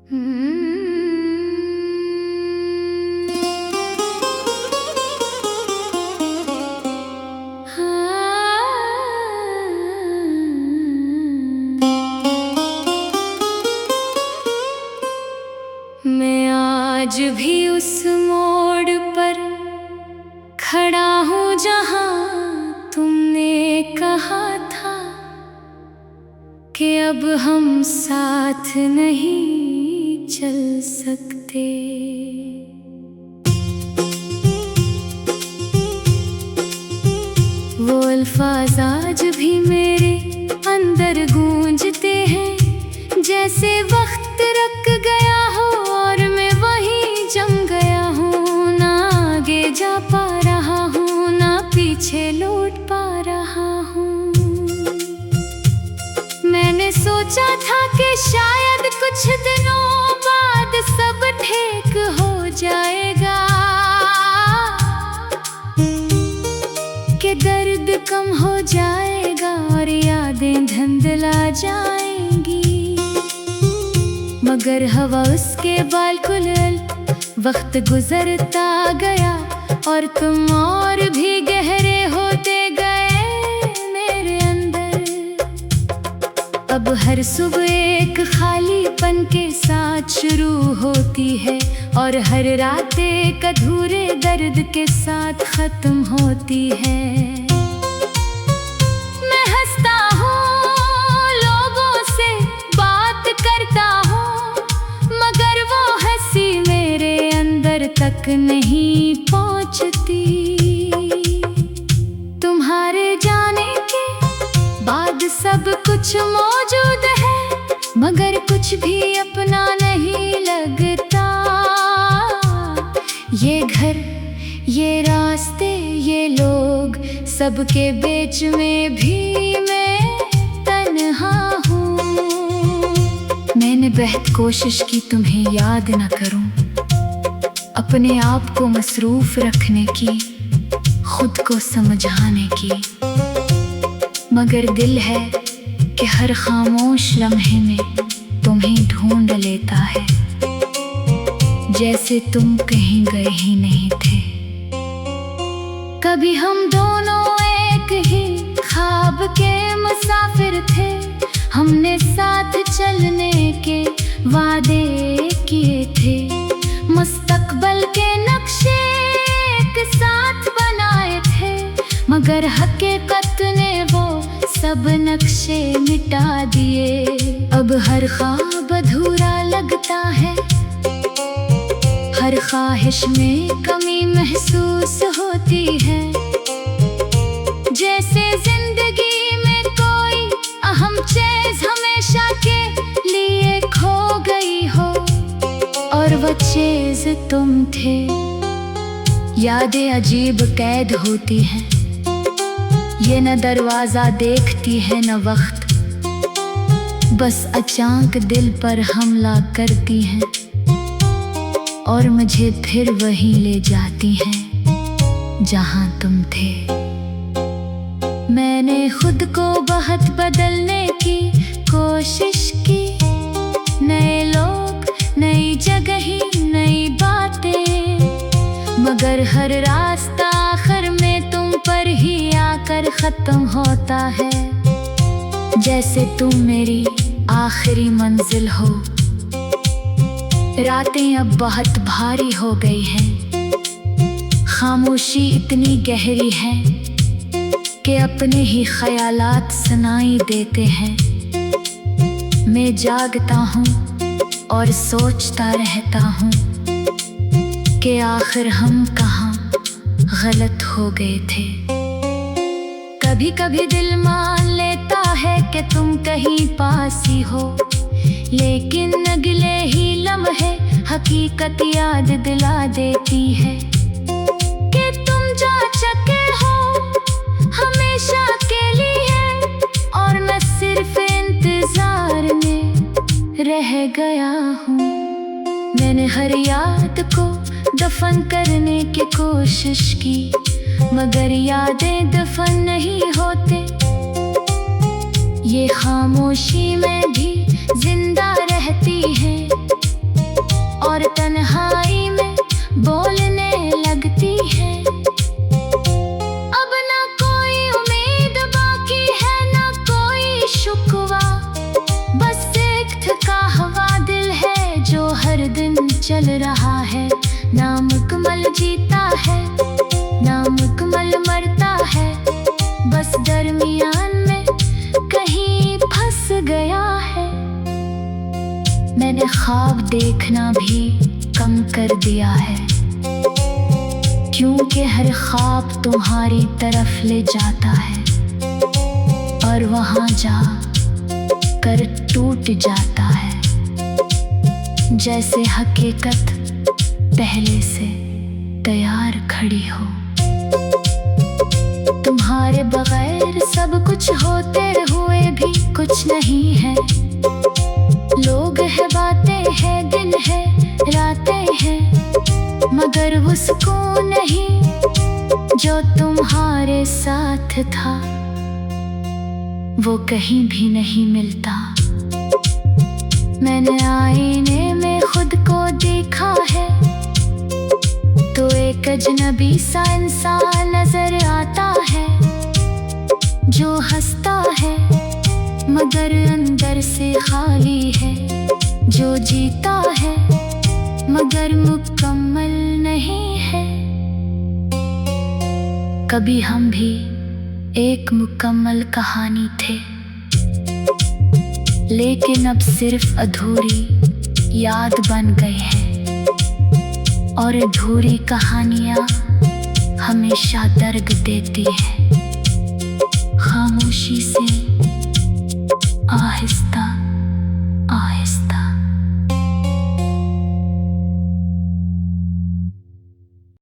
मैं आज भी उस मोड़ पर खड़ा हूँ जहाँ तुमने कहा था कि अब हम साथ नहीं चल सकते। वो अल्फाज आज भी मेरे अंदर गूंजते हैं, जैसे वक्त रुक गया हो और मैं वहीं जम गया हूँ। ना आगे जा पा रहा हूँ, ना पीछे लौट पा रहा हूँ। मैंने सोचा था कि शायद कुछ दिनों बाद सब ठीक हो जाएगा, कि दर्द कम हो जाएगा और यादें धुंधला जाएंगी। मगर हवा उसके बिल्कुल वक्त गुजरता गया और तुम और भी गहरे होते गए मेरे अंदर। अब हर सुबह एक खालीपन के साथ शुरू होती है और हर रात एक अधूरे दर्द के साथ खत्म होती है। मैं हंसता हूँ, लोगों से बात करता हूँ, मगर वो हंसी मेरे अंदर तक नहीं पहुँचती। तुम्हारे जाने के बाद सब कुछ मौजूद है, मगर कुछ भी अपना नहीं लगता। ये घर, ये रास्ते, ये लोग, सबके बीच में भी मैं तन्हा हूँ। मैंने बहुत कोशिश की तुम्हें याद न करूं, अपने आप को मसरूफ रखने की, खुद को समझाने की, मगर दिल है कि हर खामोश लम्हे में तुम्हें ढूंढ लेता है, जैसे तुम कहीं गए ही नहीं थे। कभी हम दोनों एक ही ख्वाब के मुसाफिर थे, हमने साथ चलने के वादे किए थे, मुस्तकबल के नक्शे एक साथ बनाए थे, मगर हकीकत ने वो सब नक्शे मिटा दिए। अब हर ख्वाब अधूरा लगता है, हर ख्वाहिश में कमी महसूस होती है, जैसे जिंदगी में कोई अहम चीज हमेशा के लिए खो गई हो और वो चीज तुम थे। यादें अजीब कैद होती हैं, ये न दरवाजा देखती है न वक्त, बस अचानक दिल पर हमला करती हैं और मुझे फिर वहीं ले जाती हैं जहां तुम थे। मैंने खुद को बहुत बदलने की कोशिश की, नए लोग, नई जगह, नई बातें, मगर हर रास्ता आखिर में तुम पर ही आकर खत्म होता है, जैसे तुम मेरी आखिरी मंजिल हो। रातें अब बहुत भारी हो गई हैं, खामोशी इतनी गहरी है कि अपने ही ख्यालात सुनाई देते हैं। मैं जागता हूँ और सोचता रहता हूँ कि आखिर हम कहाँ गलत हो गए थे। कभी कभी दिल मान लेता है कि तुम कहीं पास ही हो, लेकिन अगले ही लम्हे हकीकत याद दिला देती है कि तुम जा चुके हो हमेशा के लिए, और मैं सिर्फ इंतजार में रह गया हूँ। मैंने हर याद को दफन करने की कोशिश की, मगर यादें दफन नहीं होते, ये खामोशी में भी जिंदा रहती है, तन्हाई में बोलने लगती है। अब ना कोई उम्मीद बाकी है, ना कोई शुक्वा, बस एक थका हुआ दिल है जो हर दिन चल रहा है। ना मुकम्मल जीता है, ना मुकम्मल मरता है, बस दरमियान में कहीं फंस गया है। मैंने ख्वाब देखना भी कम कर दिया है, क्योंकि हर ख्वाब तुम्हारी तरफ ले जाता है और वहां जा कर टूट जाता है। जैसे हकीकत पहले से तैयार खड़ी हो। तुम्हारे बगैर सब कुछ होते हुए भी कुछ नहीं है। लोग है, बातें हैं, दिन है, रातें हैं, मगर वो सुकून नहीं जो तुम्हारे साथ था, वो कहीं भी नहीं मिलता। मैंने आईने में खुद को देखा है तो एक अजनबी सा इंसान नजर आता है, जो हंसता है मगर अंदर से खाली है, जो जीता है मगर मुकम्मल नहीं है। कभी हम भी एक मुकम्मल कहानी थे, लेकिन अब सिर्फ अधूरी याद बन गई है। और अधूरी कहानियां हमेशा दर्द देती है। खामोशी से आहिस्ता